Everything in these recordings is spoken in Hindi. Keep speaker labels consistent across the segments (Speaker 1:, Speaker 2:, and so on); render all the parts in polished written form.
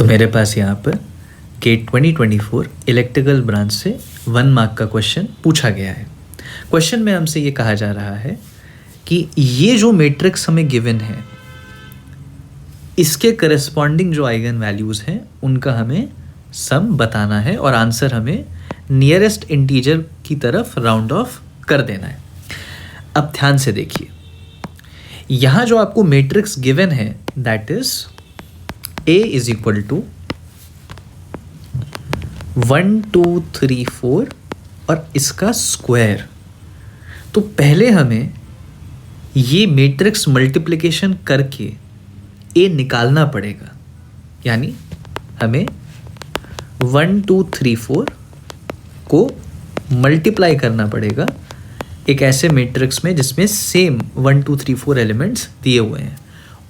Speaker 1: तो मेरे पास यहाँ पर गेट 2024 इलेक्ट्रिकल ब्रांच से 1 मार्क का क्वेश्चन पूछा गया है। क्वेश्चन में हमसे ये कहा जा रहा है कि ये जो मैट्रिक्स हमें गिवन है इसके करस्पॉन्डिंग जो आइगन वैल्यूज़ हैं उनका हमें सम बताना है और आंसर हमें नियरेस्ट इंटीजर की तरफ राउंड ऑफ कर देना है। अब ध्यान से देखिए, यहाँ जो आपको मैट्रिक्स गिवन है that is A is equal to 1 2 3 4 और इसका स्क्वायर। तो पहले हमें ये मैट्रिक्स मल्टीप्लिकेशन करके A निकालना पड़ेगा, यानी हमें 1 2 3 4 को मल्टीप्लाई करना पड़ेगा एक ऐसे मैट्रिक्स में जिसमें सेम 1 2 3 4 एलिमेंट्स दिए हुए हैं,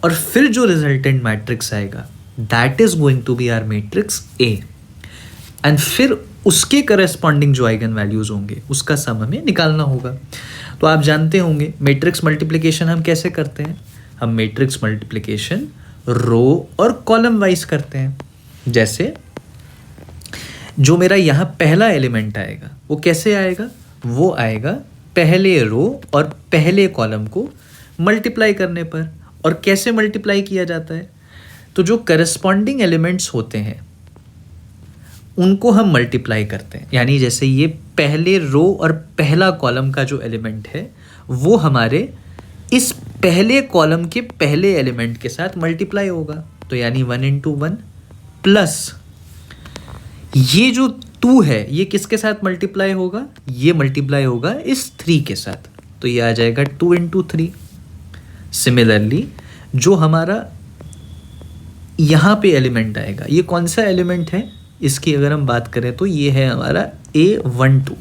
Speaker 1: और फिर जो रिजल्टेंट मैट्रिक्स आएगा that is going to be our matrix A, and फिर उसके करस्पॉन्डिंग जो आइगन वैल्यूज होंगे उसका सम हमें निकालना होगा। तो आप जानते होंगे मैट्रिक्स मल्टीप्लिकेशन हम कैसे करते हैं, हम मैट्रिक्स मल्टीप्लिकेशन रो और कॉलम वाइज करते हैं। जैसे जो मेरा यहाँ पहला एलिमेंट आएगा वो कैसे आएगा, वो आएगा पहले रो और पहले कॉलम को मल्टीप्लाई करने पर। और कैसे मल्टीप्लाई किया जाता है, तो जो करस्पॉन्डिंग एलिमेंट्स होते हैं उनको हम मल्टीप्लाई करते हैं, यानी जैसे ये पहले रो और पहला कॉलम का जो एलिमेंट है वो हमारे इस पहले कॉलम के पहले एलिमेंट के साथ मल्टीप्लाई होगा, तो यानी 1 into 1 प्लस ये जो 2 है ये किसके साथ मल्टीप्लाई होगा, ये मल्टीप्लाई होगा इस 3 के साथ, तो ये आ जाएगा 2 into 3। सिमिलरली जो हमारा यहाँ पे एलिमेंट आएगा, ये कौन सा एलिमेंट है, इसकी अगर हम बात करें तो ये है हमारा A12।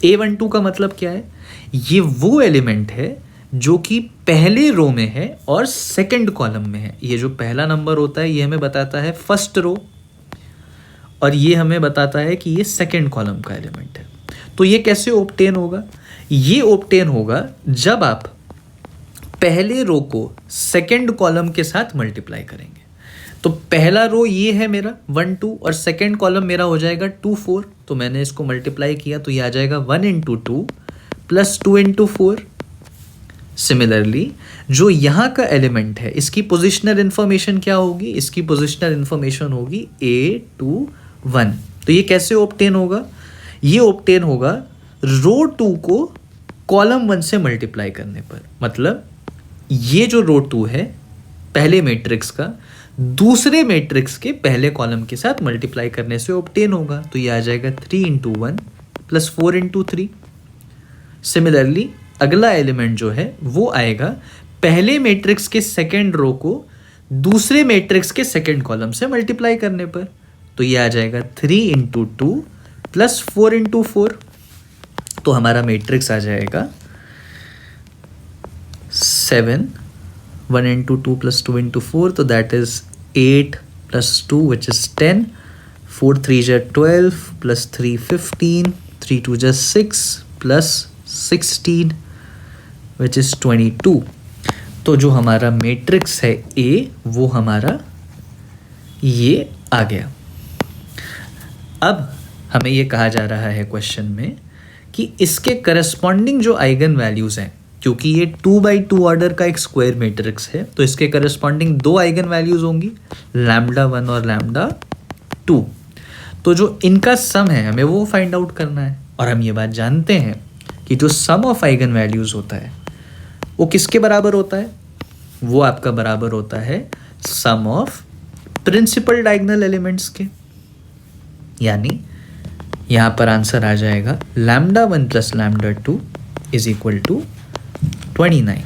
Speaker 1: A12 का मतलब क्या है, ये वो एलिमेंट है जो कि पहले रो में है और सेकंड कॉलम में है। ये जो पहला नंबर होता है ये हमें बताता है फर्स्ट रो, और ये हमें बताता है कि ये सेकंड कॉलम का एलिमेंट है। तो ये कैसे ऑब्टेन होगा, ये ऑब्टेन होगा जब आप पहले रो को सेकंड कॉलम के साथ मल्टीप्लाई करेंगे। तो पहला रो ये है मेरा 1 2 और सेकंड कॉलम मेरा हो जाएगा 2 4, तो मैंने इसको मल्टीप्लाई किया तो ये आ जाएगा 1 into 2 प्लस 2 into 4। सिमिलरली जो यहाँ का एलिमेंट है इसकी पोजिशनल इन्फॉर्मेशन क्या होगी, इसकी पोजिशनल इन्फॉर्मेशन होगी A21। तो ये कैसे ऑब्टेन होगा, ये ऑब्टेन होगा रो 2 को कॉलम 1 से मल्टीप्लाई करने पर। मतलब ये जो रो 2 है पहले मैट्रिक्स का दूसरे मैट्रिक्स के पहले कॉलम के साथ मल्टीप्लाई करने से ऑब्टेन होगा, तो ये आ जाएगा 3 into 1 प्लस 4 into 3। सिमिलरली अगला एलिमेंट जो है वो आएगा पहले मैट्रिक्स के सेकेंड रो को दूसरे मैट्रिक्स के सेकेंड कॉलम से मल्टीप्लाई करने पर, तो ये आ जाएगा 3 into 2 प्लस 4 into 4। तो हमारा मैट्रिक्स आ जाएगा 7 1 into 2 plus 2 into 4, तो that is 8 plus 2 which is 10, 4 3 जा 12 plus 3 15, 3 2 जा 6 plus 16 which is 22। तो जो हमारा मैट्रिक्स है A वो हमारा ये आ गया। अब हमें ये कहा जा रहा है क्वेश्चन में कि इसके करस्पॉन्डिंग जो आइगन वैल्यूज़ हैं, क्योंकि ये 2x2 ऑर्डर का एक स्क्वायर मैट्रिक्स है तो इसके करस्पॉन्डिंग 2 आइगन वैल्यूज़ होंगी λ1 और λ2। तो जो इनका सम है हमें वो फाइंड आउट करना है, और हम ये बात जानते हैं कि जो सम ऑफ आइगन वैल्यूज़ होता है वो किसके बराबर होता है, वो आपका बराबर होता है सम ऑफ प्रिंसिपल डायगोनल एलिमेंट्स के। यानी यहाँ पर आंसर आ जाएगा λ1 प्लस λ2 इज इक्वल टू 29,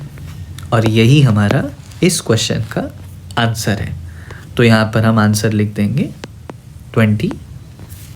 Speaker 1: और यही हमारा इस क्वेश्चन का आंसर है। तो यहाँ पर हम आंसर लिख देंगे 29।